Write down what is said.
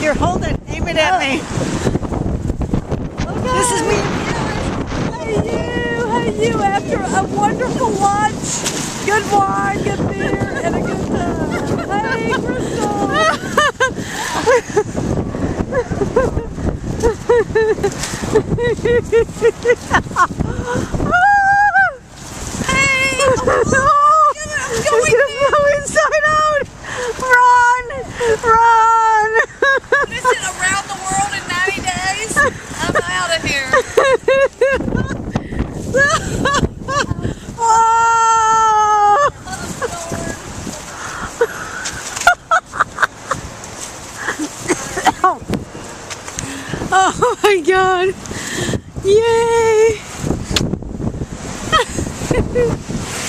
Here, hold it. Aim it at me. Okay. This is me. Hey you, after a wonderful lunch, good wine, good beer, and a good time. Hey, Crystal. Hey! Oh, I'm going inside out. Run! This is around the world in 90 days. I'm out of here. Oh my God! Yay!